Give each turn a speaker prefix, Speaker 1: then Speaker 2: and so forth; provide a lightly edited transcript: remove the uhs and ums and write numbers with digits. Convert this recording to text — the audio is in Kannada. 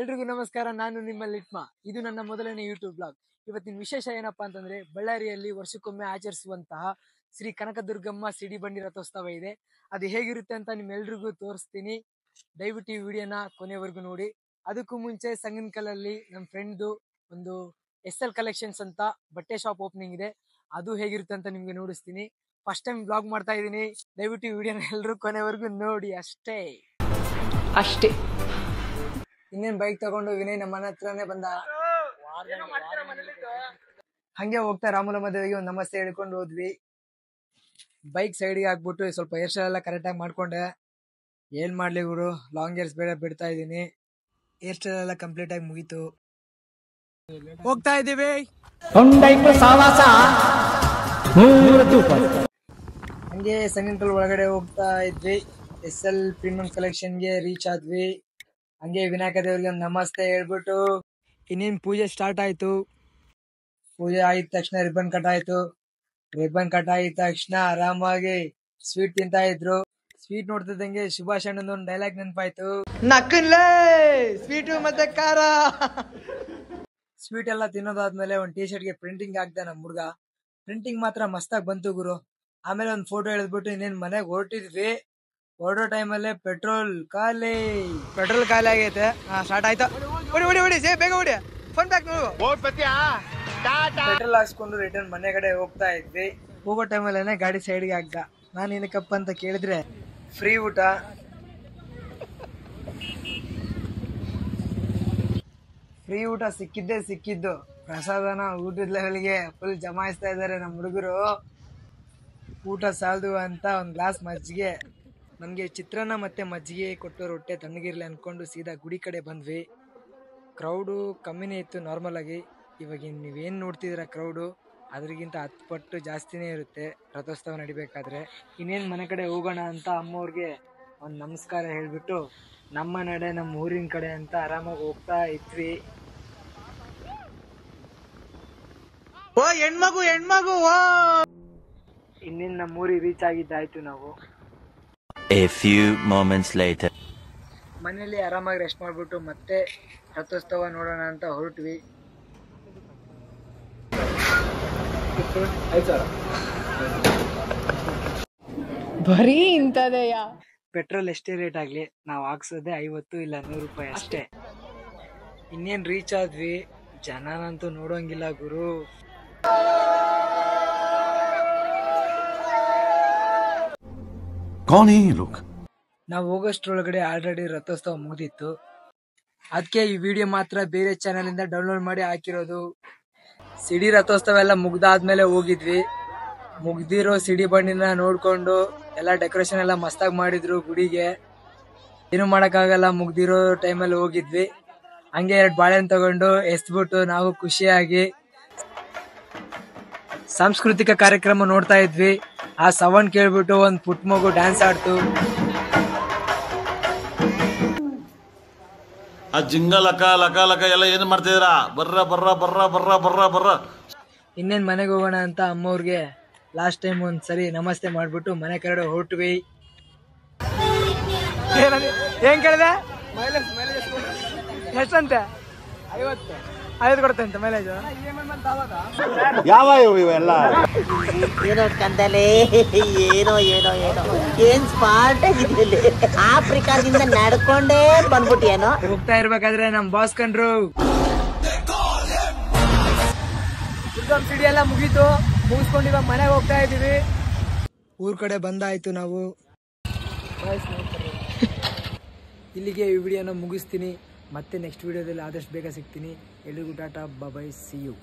Speaker 1: ಎಲ್ರಿಗೂ ನಮಸ್ಕಾರ. ನಾನು ನಿಮ್ಮ ಲಿಟ್ಮಾ. ಇದು ನನ್ನ ಮೊದಲನೇ ಯೂಟ್ಯೂಬ್ ಬ್ಲಾಗ್. ಇವತ್ತಿನ ವಿಶೇಷ ಏನಪ್ಪಾ ಅಂತಂದ್ರೆ, ಬಳ್ಳಾರಿಯಲ್ಲಿ ವರ್ಷಕ್ಕೊಮ್ಮೆ ಆಚರಿಸುವಂತಹ ಶ್ರೀ ಕನಕದುರ್ಗಮ್ಮ ಸಿಡಿ ಬಂಡಿ ರಥೋತ್ಸವ ಇದೆ. ಅದು ಹೇಗಿರುತ್ತೆ ಅಂತ ನಿಮ್ಮೆಲ್ರಿಗೂ ತೋರಿಸ್ತೀನಿ. ದಯವಿಟ್ಟು ಈ ವಿಡಿಯೋನ ಕೊನೆವರೆಗೂ ನೋಡಿ. ಅದಕ್ಕೂ ಮುಂಚೆ ಸಂಗನಕಲ್ಲಲ್ಲಿ ನಮ್ಮ ಫ್ರೆಂಡ್ದು ಒಂದು SL ಕಲೆಕ್ಷನ್ಸ್ ಅಂತ ಬಟ್ಟೆ ಶಾಪ್ ಓಪನಿಂಗ್ ಇದೆ. ಅದು ಹೇಗಿರುತ್ತೆ ಅಂತ ನಿಮ್ಗೆ ನೋಡಿಸ್ತೀನಿ. ಫಸ್ಟ್ ಟೈಮ್ ಬ್ಲಾಗ್ ಮಾಡ್ತಾ ಇದ್ದೀನಿ. ದಯವಿಟ್ಟು ಈ ವಿಡಿಯೋನ ಎಲ್ಲರೂ ಕೊನೆವರೆಗೂ ನೋಡಿ ಅಷ್ಟೇ. ಇನ್ನೇನ್ ಬೈಕ್ ತಗೊಂಡು ವಿನಯ್ ನಮ್ಮ ಮನೆ ಹತ್ರನೇ ಬಂದ. ಹಂಗೆ ಹೋಗ್ತಾ ರಾಮುಲ ಮದುವೆಗೆ ಒಂದು ನಮಸ್ತೆ ಹೇಳ್ಕೊಂಡು ಹೋದ್ವಿ. ಬೈಕ್ ಸೈಡ್ಗೆ ಹಾಕ್ಬಿಟ್ಟು ಸ್ವಲ್ಪ ಹೇರ್ ಸ್ಟೈಲ್ ಎಲ್ಲ ಕರೆಕ್ಟಾಗಿ ಮಾಡ್ಕೊಂಡೆ. ಏನ್ ಮಾಡ್ಲಿ ಗುರು, ಲಾಂಗ್ ಹೇರ್ಸ್ ಬೇಡ ಬಿಡ್ತಾ ಇದೀನಿ. ಹೇರ್ ಸ್ಟೈಲ್ ಎಲ್ಲ ಕಂಪ್ಲೀಟ್ ಆಗಿ ಮುಗೀತು. ಹೋಗ್ತಾ ಇದೀವಿ. ಹಂಗೆ ಸಂಗನಕಲ್ ಒಳಗಡೆ ಹೋಗ್ತಾ ಇದ್ವಿ. SL ಪ್ರೀಮಿಯಂ ಕಲೆಕ್ಷನ್ಗೆ ರೀಚ್ ಆದ್ವಿ. ಹಂಗೆ ವಿನಾಯಕ ದೇವರಿಗೆ ಒಂದು ನಮಸ್ತೆ ಹೇಳ್ಬಿಟ್ಟು ಇನ್ನೇನು ಪೂಜೆ ಸ್ಟಾರ್ಟ್ ಆಯ್ತು. ಪೂಜೆ ಆಗಿದ ತಕ್ಷಣ ರಿಬ್ಬನ್ ಕಟ್ ಆಯ್ತು. ರಿಬ್ಬನ್ ಕಟ್ ಆಗಿದ ತಕ್ಷಣ ಆರಾಮಾಗಿ ಸ್ವೀಟ್ ತಿಂತಾ ಇದ್ರು. ಸ್ವೀಟ್ ನೋಡ್ತಿದ್ದಂಗೆ ಸುಭಾಷ್ ಅಣ್ಣನ ಒಂದು ಡೈಲಾಗ್ ನೆನಪಾಯ್ತು, ನಕ್ಕನ್ಲೇ ಸ್ವೀಟು ಮತ್ತೆ ಖಾರ. ಸ್ವೀಟ್ ಎಲ್ಲ ತಿನ್ನೋದಾದ್ಮೇಲೆ ಒಂದು T-ಶರ್ಟ್ಗೆ ಪ್ರಿಂಟಿಂಗ್ ಹಾಕ್ದ ನಮ್ಮ ಹುಡ್ಗ. ಪ್ರಿಂಟಿಂಗ್ ಮಾತ್ರ ಮಸ್ತಾಗಿ ಬಂತು ಗುರು. ಆಮೇಲೆ ಒಂದು ಫೋಟೋ ಎಳೆದ್ಬಿಟ್ಟು ಇನ್ನೇನು ಮನೆಗೆ ಹೊರಟಿದ್ವಿ. ಹೊರಡೋ ಟೈಮಲ್ಲೇ ಪೆಟ್ರೋಲ್ ಖಾಲಿ ಆಗೈತೆ. ಸ್ಟಾರ್ಟ್ ಆಯ್ತಾ, ಹೊಡಿ ಬೇಗ ಹೊಡಿ. ಫೋನ್ ಬ್ಯಾಕ್ ಪೆಟ್ರೋಲ್ ಹಾಕ್ಸ್ಕೊಂಡು ರಿಟರ್ನ್ ಮನೆ ಕಡೆ ಹೋಗ್ತಾ ಇದ್ವಿ. ಹೋಗೋ ಟೈಮಲ್ಲೇನೆ ಗಾಡಿ ಸೈಡ್ಗೆ ಹಾಕ್ದ. ನಾನು ಏನಕ್ಕಪ್ಪ ಅಂತ ಕೇಳಿದ್ರೆ, ಫ್ರೀ ಊಟ. ಫ್ರೀ ಊಟ ಸಿಕ್ಕಿದ್ದು. ಪ್ರಸಾದನ ಊಟದ ಲೆವೆಲ್ಗೆ ಫುಲ್ ಜಮಾಯಿಸ್ತಾ ಇದ್ದಾರೆ ನಮ್ಮ ಹುಡುಗರು. ಊಟ ಸಾಲದು ಅಂತ ಒಂದು ಗ್ಲಾಸ್ ಮಜ್ಜಿಗೆ, ನಮಗೆ ಚಿತ್ರಾನ್ನ ಮತ್ತೆ ಮಜ್ಜಿಗೆ ಕೊಟ್ಟು ರೊಟ್ಟೆ ತಣ್ಣಗಿರ್ಲಿ ಅನ್ಕೊಂಡು ಸೀದಾ ಗುಡಿ ಕಡೆ ಬಂದ್ವಿ. ಕ್ರೌಡು ಕಮ್ಮಿನೇ ಇತ್ತು ನಾರ್ಮಲ್ ಆಗಿ. ಇವಾಗ ನೀವೇನು ನೋಡ್ತಿದ್ದೀರ ಕ್ರೌಡು ಅದ್ರಿಗಿಂತ 10 ಪಟ್ಟು ಜಾಸ್ತಿನೇ ಇರುತ್ತೆ ರಥೋತ್ಸವ ನಡಿಬೇಕಾದ್ರೆ. ಇನ್ನೇನು ಮನೆ ಕಡೆ ಹೋಗೋಣ ಅಂತ ಅಮ್ಮವ್ರಿಗೆ ಒಂದು ನಮಸ್ಕಾರ ಹೇಳ್ಬಿಟ್ಟು ನಮ್ಮ ನಡೆ ನಮ್ಮ ಊರಿನ ಕಡೆ ಅಂತ ಆರಾಮಾಗಿ ಹೋಗ್ತಾ ಇದ್ವಿ. ಹೆಣ್ಮಗು ಇನ್ನೇನು ನಮ್ಮ ಊರಿಗೆ ರೀಚ್ ಆಗಿದ್ದಾಯ್ತು. ನಾವು
Speaker 2: A few moments later.
Speaker 1: ಮನೆಯಲ್ಲಿ ಆರಾಮಾಗಿ ರೆಸ್ಟ್ ಮಾಡ್ಬಿಟ್ಟು ಮತ್ತೆ ರಥೋತ್ಸವ ನೋಡೋಣ ಅಂತ ಹೊರಟ್ವಿ.
Speaker 3: ಬರೀ ಇಂಥದೆಯ.
Speaker 1: ಪೆಟ್ರೋಲ್ ಎಷ್ಟೇ ರೇಟ್ ಆಗ್ಲಿ ನಾವು ಹಾಕ್ಸೋದೆ 50 ಇಲ್ಲ 100 ರೂಪಾಯಿ ಅಷ್ಟೇ. ಇನ್ನೇನ್ ರೀಚ್ ಆದ್ವಿ. ಜನನಂತೂ ನೋಡೋಂಗಿಲ್ಲ ಗುರು. ನಾವು ಹೋಗೋಷ್ಟ್ರೊಳಗಡೆ ಆಲ್ರೆಡಿ ರಥೋತ್ಸವ ಮುಗಿದಿತ್ತು. ಅದಕ್ಕೆ ಈ ವಿಡಿಯೋ ಮಾತ್ರ ಬೇರೆ ಚಾನಲ್ ಇಂದ ಡೌನ್ಲೋಡ್ ಮಾಡಿ ಹಾಕಿರೋದು. ಸಿಡಿ ರಥೋತ್ಸವ ಎಲ್ಲ ಮುಗ್ದಾದ್ಮೇಲೆ ಹೋಗಿದ್ವಿ. ಮುಗ್ದಿರೋ ಸಿಡಿ ಬಂಡಿನ ನೋಡ್ಕೊಂಡು ಎಲ್ಲ ಡೆಕೋರೇಷನ್ ಎಲ್ಲ ಮಸ್ತಾಗಿ ಮಾಡಿದ್ರು ಗುಡಿಗೆ. ಏನು ಮಾಡಕ್ಕಾಗಲ್ಲ, ಮುಗ್ದಿರೋ ಟೈಮಲ್ಲಿ ಹೋಗಿದ್ವಿ. ಹಂಗೆ 2 ಬಾಳೆಹಣ್ಣು ತಗೊಂಡು ಎಸ್ಬಿಟ್ಟು ನಾವು ಖುಷಿಯಾಗಿ ಸಾಂಸ್ಕೃತಿಕ ಕಾರ್ಯಕ್ರಮ ನೋಡ್ತಾ ಇದ್ವಿ. ಆ ಸೌಂಡ್ ಕೇಳ್ಬಿಟ್ಟು ಒಂದು ಪುಟ್ಟ ಮಗು ಡ್ಯಾನ್ಸ್ ಆಡ್ತು.
Speaker 4: ಆ ಜಿಂಗ ಲಕ ಲಕ ಲಕ ಎಲ್ಲ ಏನ್ ಮಾಡ್ತಿದ್ದೀರಾ? ಬರ್ರ.
Speaker 1: ಇನ್ನೇನ್ ಮನೆಗೆ ಹೋಗೋಣ ಅಂತ ಅಮ್ಮವ್ರಿಗೆ ಲಾಸ್ಟ್ ಟೈಮ್ ಒಂದ್ಸರಿ ನಮಸ್ತೆ ಮಾಡ್ಬಿಟ್ಟು ಮನೆ ಕಡೆ ಹೊರಟ್ವಿ. ಏನ್ ಕೇಳಿದೆ? ಎಷ್ಟಂತೆ? 50 ಕೊಡ್ತಂತೆ ಮೈಲೇಜ್.
Speaker 5: ಯಾವ ಇವೆಲ್ಲ
Speaker 6: ಏನೋ ಕಂದಲೆ ಏನೋ ಏನ್ ಸ್ಮಾರ್ಟ್ ಆಗಿದ್ದಲ್ಲಿ ಆಫ್ರಿಕಾದಿಂದ ನಡ್ಕೊಂಡೇ ಬಂದ್ಬಿಟ್ಟಿಯೇನೋ.
Speaker 1: ಹೋಗ್ತಾ ಇರ್ಬೇಕಾದ್ರೆ ನಮ್ ಬಾಸ್ ಕಂಡ್ರು. ಸಿಡಿ ಎಲ್ಲ ಮುಗಿಸ್ಕೊಂಡು ಇವಾಗ ಮನೆಗೆ ಹೋಗ್ತಾ ಇದೀವಿ. ಊರ್ ಕಡೆ ಬಂದಾಯ್ತು ನಾವು. ಇಲ್ಲಿಗೆ ಈ ವಿಡಿಯೋನ ಮುಗಿಸ್ತೀನಿ. ಮತ್ತೆ ನೆಕ್ಸ್ಟ್ ವಿಡಿಯೋದಲ್ಲಿ ಆದಷ್ಟು ಬೇಗ ಸಿಗ್ತೀನಿ. ಎಲ್ರಿಗೂ ಟಾಟಾ, ಬಾಯ್, ಸಿ ಯು.